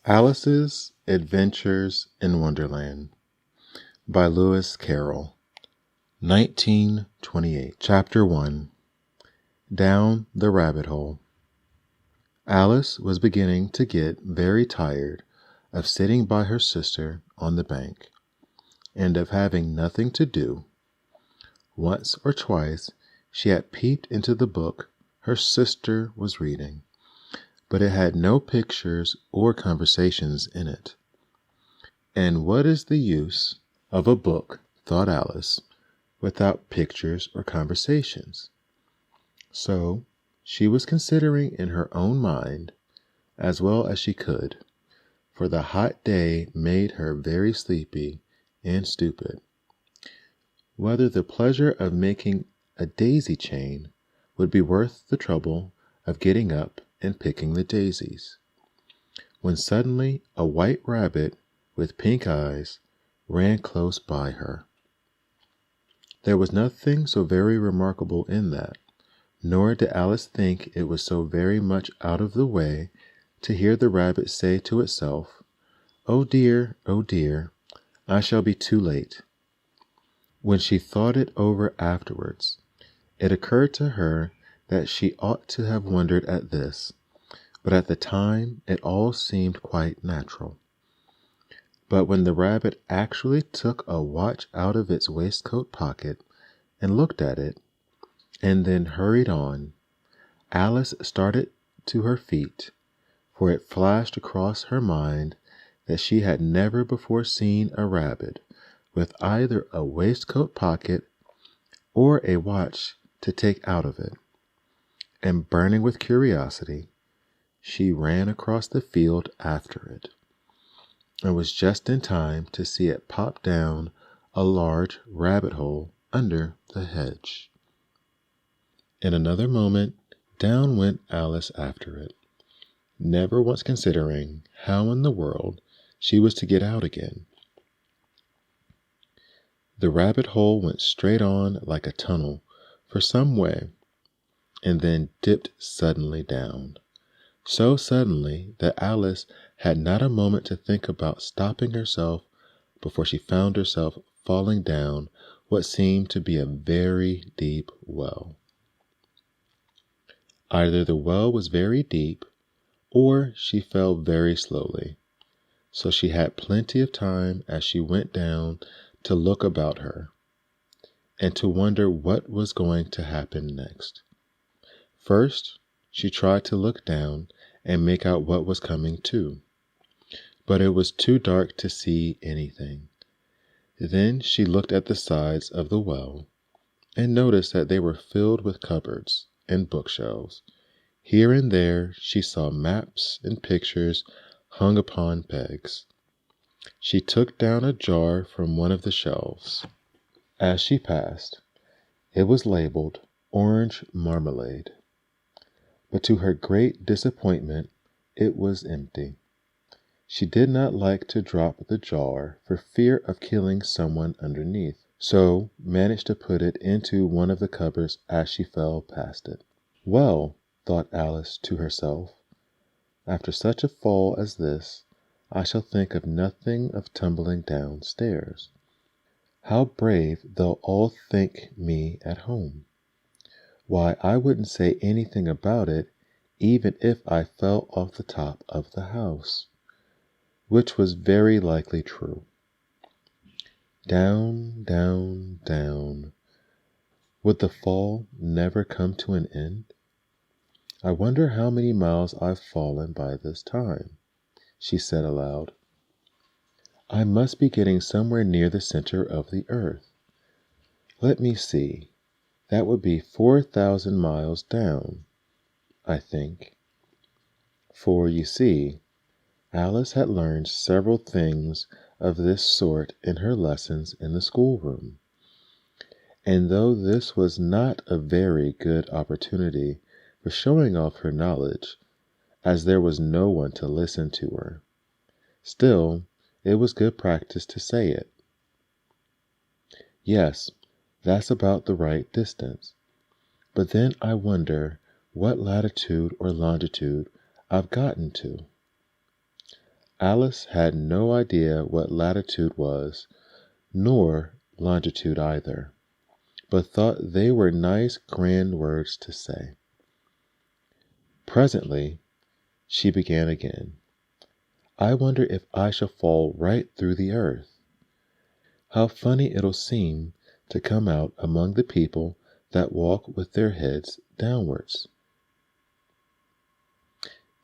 Alice's Adventures in Wonderland by Lewis Carroll, 1928. Chapter 1. Down the Rabbit Hole. Alice was beginning to get very tired of sitting by her sister on the bank, and of having nothing to do. Once or twice she had peeped into the book her sister was reading, but it had no pictures or conversations in it. And what is the use of a book, thought Alice, without pictures or conversations? So she was considering in her own mind, as well as she could, for the hot day made her very sleepy and stupid, whether the pleasure of making a daisy chain would be worth the trouble of getting up and picking the daisies, when suddenly a white rabbit with pink eyes ran close by her. There was nothing so very remarkable in that, nor did Alice think it was so very much out of the way to hear the rabbit say to itself, oh dear, I shall be too late." When she thought it over afterwards, it occurred to her that she ought to have wondered at this, but at the time it all seemed quite natural. But when the rabbit actually took a watch out of its waistcoat pocket and looked at it, and then hurried on, Alice started to her feet, for it flashed across her mind that she had never before seen a rabbit with either a waistcoat pocket or a watch to take out of it. And burning with curiosity, she ran across the field after it, and was just in time to see it pop down a large rabbit hole under the hedge. In another moment, down went Alice after it, never once considering how in the world she was to get out again. The rabbit hole went straight on like a tunnel for some way, and then dipped suddenly down, so suddenly that Alice had not a moment to think about stopping herself before she found herself falling down what seemed to be a very deep well. Either the well was very deep, or she fell very slowly, so she had plenty of time as she went down to look about her, and to wonder what was going to happen next. First, she tried to look down and make out what was coming too, but it was too dark to see anything. Then she looked at the sides of the well, and noticed that they were filled with cupboards and bookshelves. Here and there she saw maps and pictures hung upon pegs. She took down a jar from one of the shelves. As she passed, it was labeled orange marmalade, but to her great disappointment it was empty. She did not like to drop the jar for fear of killing someone underneath, so managed to put it into one of the cupboards as she fell past it. Well, thought Alice to herself, after such a fall as this, I shall think of nothing of tumbling downstairs. How brave they'll all think me at home. Why, I wouldn't say anything about it even if I fell off the top of the house, which was very likely true. Down, down, down. Would the fall never come to an end? I wonder how many miles I've fallen by this time, she said aloud. I must be getting somewhere near the center of the earth. Let me see. That would be 4,000 miles down, I think. For, you see, Alice had learned several things of this sort in her lessons in the schoolroom. And though this was not a very good opportunity for showing off her knowledge, as there was no one to listen to her, still it was good practice to say it. Yes, that's about the right distance. But then I wonder what latitude or longitude I've gotten to. Alice had no idea what latitude was, nor longitude either, but thought they were nice grand words to say. Presently she began again. I wonder if I shall fall right through the earth. How funny it'll seem to come out among the people that walk with their heads downwards.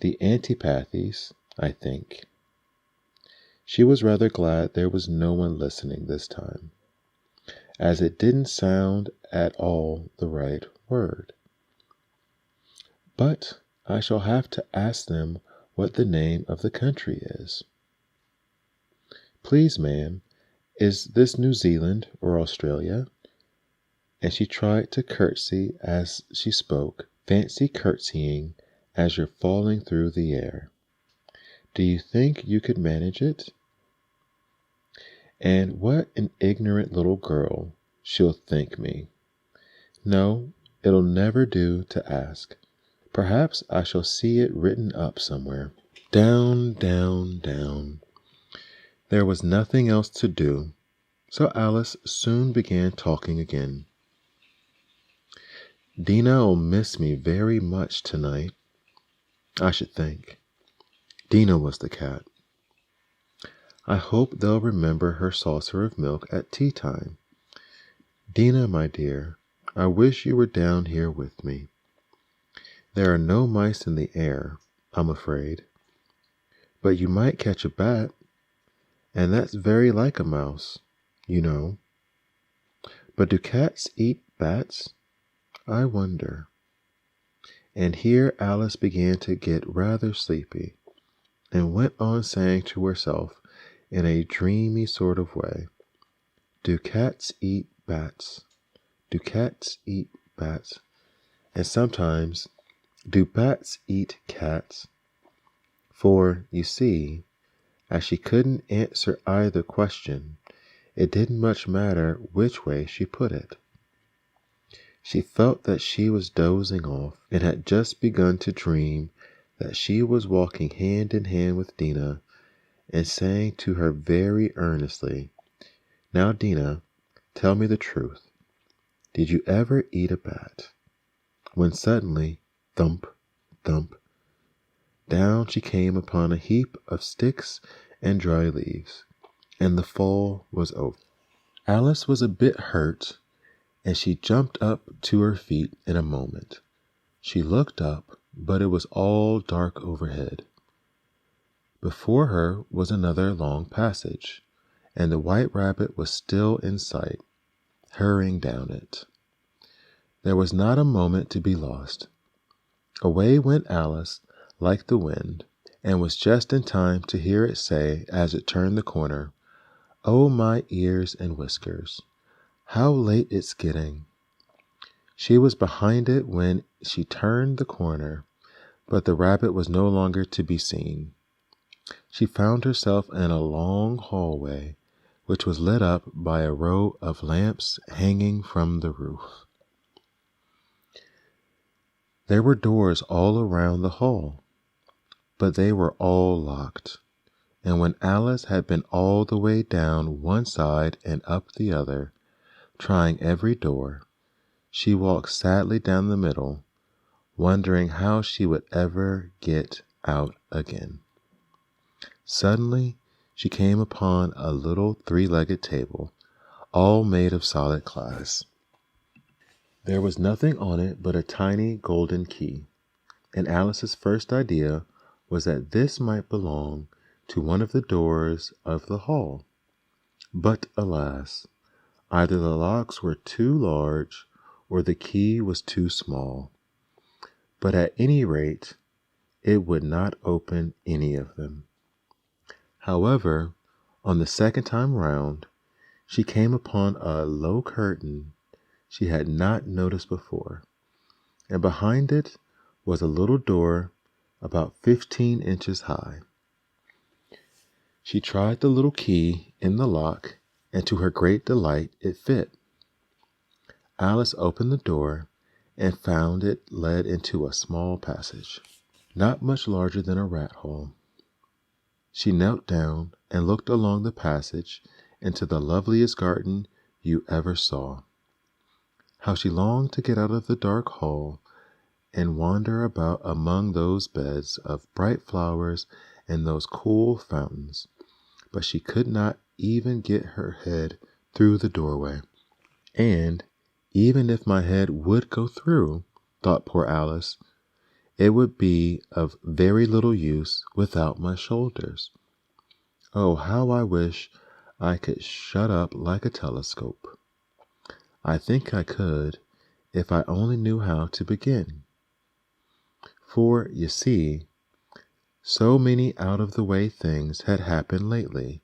The antipathies, I think. She was rather glad there was no one listening this time, as it didn't sound at all the right word. But I shall have to ask them what the name of the country is. Please, ma'am, is this New Zealand or Australia? And she tried to curtsy as she spoke. Fancy curtsying as you're falling through the air. Do you think you could manage it? And what an ignorant little girl she'll think me. No, it'll never do to ask. Perhaps I shall see it written up somewhere. Down, down, down. There was nothing else to do, so Alice soon began talking again. Dinah'll miss me very much tonight, I should think. Dinah was the cat. I hope they'll remember her saucer of milk at tea time. Dinah, my dear, I wish you were down here with me. There are no mice in the air, I'm afraid. But you might catch a bat, and that's very like a mouse, you know. But do cats eat bats? I wonder. And here Alice began to get rather sleepy, and went on saying to herself in a dreamy sort of way, do cats eat bats? Do cats eat bats? And sometimes, do bats eat cats? For, you see, as she couldn't answer either question, it didn't much matter which way she put it. She felt that she was dozing off, and had just begun to dream that she was walking hand in hand with Dinah, and saying to her very earnestly, Now, Dinah, tell me the truth. Did you ever eat a bat? When suddenly, thump, thump, down she came upon a heap of sticks and dry leaves, and the fall was over. Alice was a bit hurt, and she jumped up to her feet in a moment. She looked up, but it was all dark overhead. Before her was another long passage, and the white rabbit was still in sight, hurrying down it. There was not a moment to be lost. Away went Alice like the wind, and was just in time to hear it say as it turned the corner, Oh, my ears and whiskers, how late it's getting. She was behind it when she turned the corner, but the rabbit was no longer to be seen. She found herself in a long hallway, which was lit up by a row of lamps hanging from the roof. There were doors all around the hall, but they were all locked, and when Alice had been all the way down one side and up the other, trying every door, she walked sadly down the middle, wondering how she would ever get out again. Suddenly, she came upon a little three-legged table, all made of solid glass. There was nothing on it but a tiny golden key, and Alice's first idea was that this might belong to one of the doors of the hall. But alas, either the locks were too large or the key was too small. But at any rate, it would not open any of them. However, on the second time round, she came upon a low curtain she had not noticed before, and behind it was a little door about 15 inches high. She tried the little key in the lock, and to her great delight it fit. Alice opened the door and found it led into a small passage, not much larger than a rat hole. She knelt down and looked along the passage into the loveliest garden you ever saw. How she longed to get out of the dark hall and wander about among those beds of bright flowers and those cool fountains. But she could not even get her head through the doorway. And even if my head would go through, thought poor Alice, it would be of very little use without my shoulders. Oh, how I wish I could shut up like a telescope. I think I could if I only knew how to begin. For, you see, so many out-of-the-way things had happened lately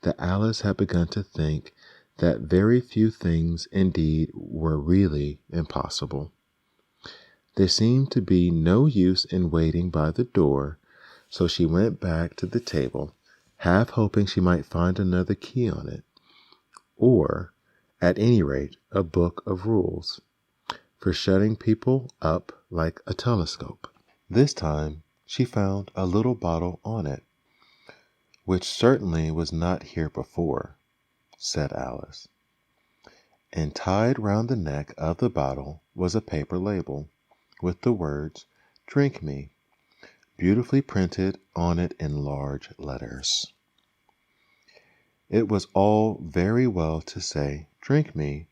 that Alice had begun to think that very few things indeed were really impossible. There seemed to be no use in waiting by the door, so she went back to the table, half hoping she might find another key on it, or, at any rate, a book of rules for shutting people up like a telescope. This time she found a little bottle on it, which certainly was not here before, said Alice. And tied round the neck of the bottle was a paper label with the words, "Drink me," beautifully printed on it in large letters. It was all very well to say, "Drink me,"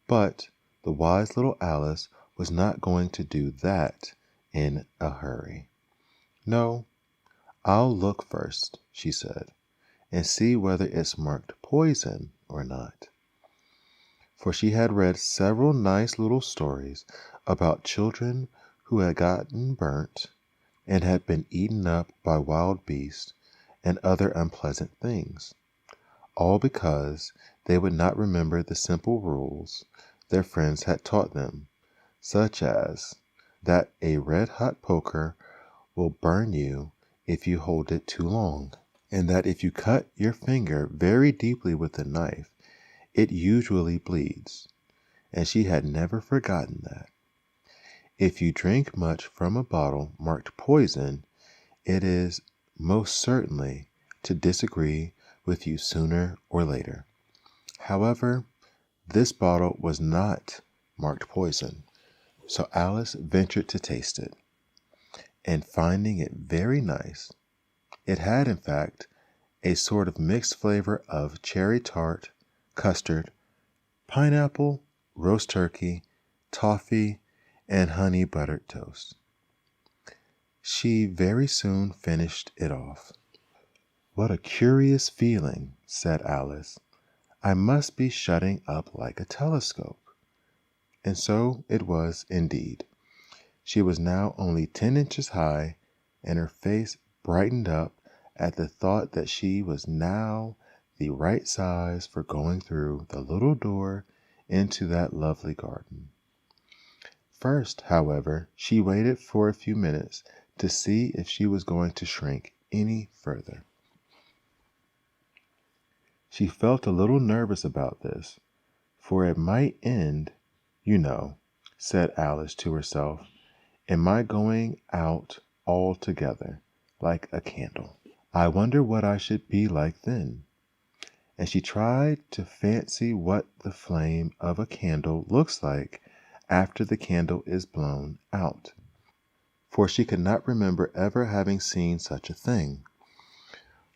but the wise little Alice was not going to do that in a hurry. "No, I'll look first," she said, "and see whether it's marked poison or not." For she had read several nice little stories about children who had gotten burnt and had been eaten up by wild beasts and other unpleasant things, all because they would not remember the simple rules their friends had taught them, such as that a red-hot poker will burn you if you hold it too long, and that if you cut your finger very deeply with a knife, it usually bleeds, and she had never forgotten that. If you drink much from a bottle marked poison, it is most certainly to disagree with you sooner or later. However, this bottle was not marked poison, so Alice ventured to taste it, and finding it very nice, it had in fact a sort of mixed flavor of cherry tart, custard, pineapple, roast turkey, toffee, and honey buttered toast. She very soon finished it off. "What a curious feeling," said Alice. "I must be shutting up like a telescope." And so it was indeed. She was now only 10 inches high, and her face brightened up at the thought that she was now the right size for going through the little door into that lovely garden. First, however, she waited for a few minutes to see if she was going to shrink any further. She felt a little nervous about this, for it might end, "You know," said Alice to herself, "in my going out altogether, like a candle. I wonder what I should be like then." And she tried to fancy what the flame of a candle looks like after the candle is blown out, for she could not remember ever having seen such a thing.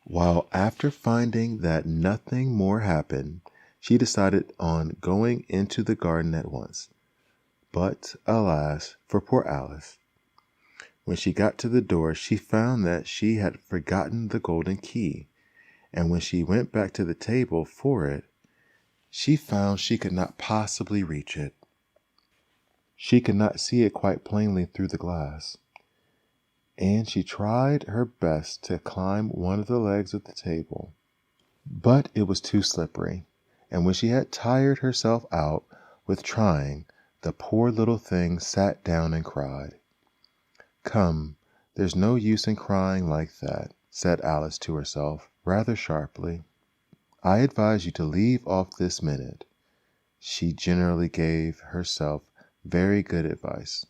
While after finding that nothing more happened, she decided on going into the garden at once. But alas for poor Alice! When she got to the door, she found that she had forgotten the golden key, and when she went back to the table for it, she found she could not possibly reach it. She could not see it quite plainly through the glass, and she tried her best to climb one of the legs of the table, but it was too slippery, and when she had tired herself out with trying, the poor little thing sat down and cried. "Come, there's no use in crying like that," said Alice to herself, rather sharply. "I advise you to leave off this minute." She generally gave herself very good advice,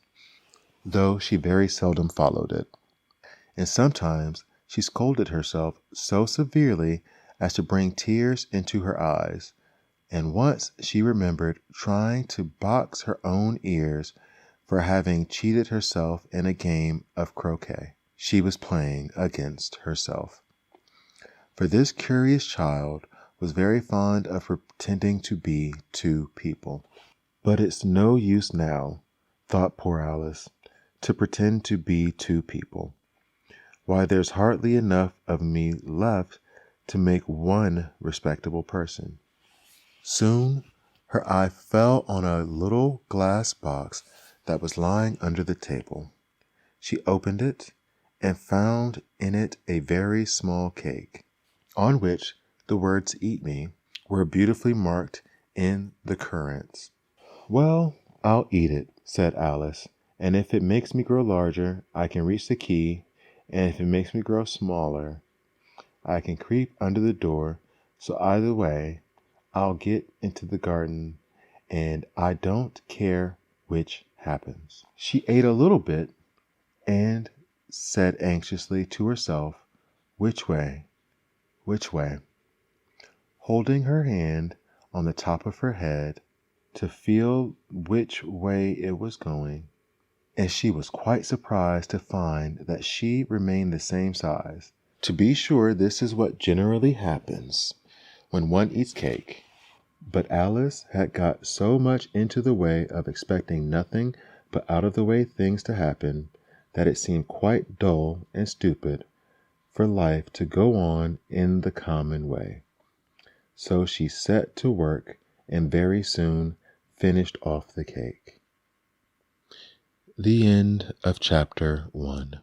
though she very seldom followed it, and sometimes She scolded herself so severely as to bring tears into her eyes, and once she remembered trying to box her own ears for having cheated herself in a game of croquet. She was playing against herself. For this curious child was very fond of pretending to be two people. But it's no use now, thought poor Alice, to pretend to be two people. Why, there's hardly enough of me left to make one respectable person. Soon her eye fell on a little glass box that was lying under the table. She opened it and found in it a very small cake, on which the words "Eat me" were beautifully marked in the currants. "Well, I'll eat it," said Alice, "and if it makes me grow larger, I can reach the key, and if it makes me grow smaller, I can creep under the door, so either way, I'll get into the garden, and I don't care which happens." She ate a little bit, and said anxiously to herself, "Which way? Which way?" holding her hand on the top of her head to feel which way it was going, and she was quite surprised to find that she remained the same size. To be sure, this is what generally happens when one eats cake, but Alice had got so much into the way of expecting nothing but out of the way things to happen that it seemed quite dull and stupid for life to go on in the common way. So she set to work and very soon finished off the cake. The end of chapter 1.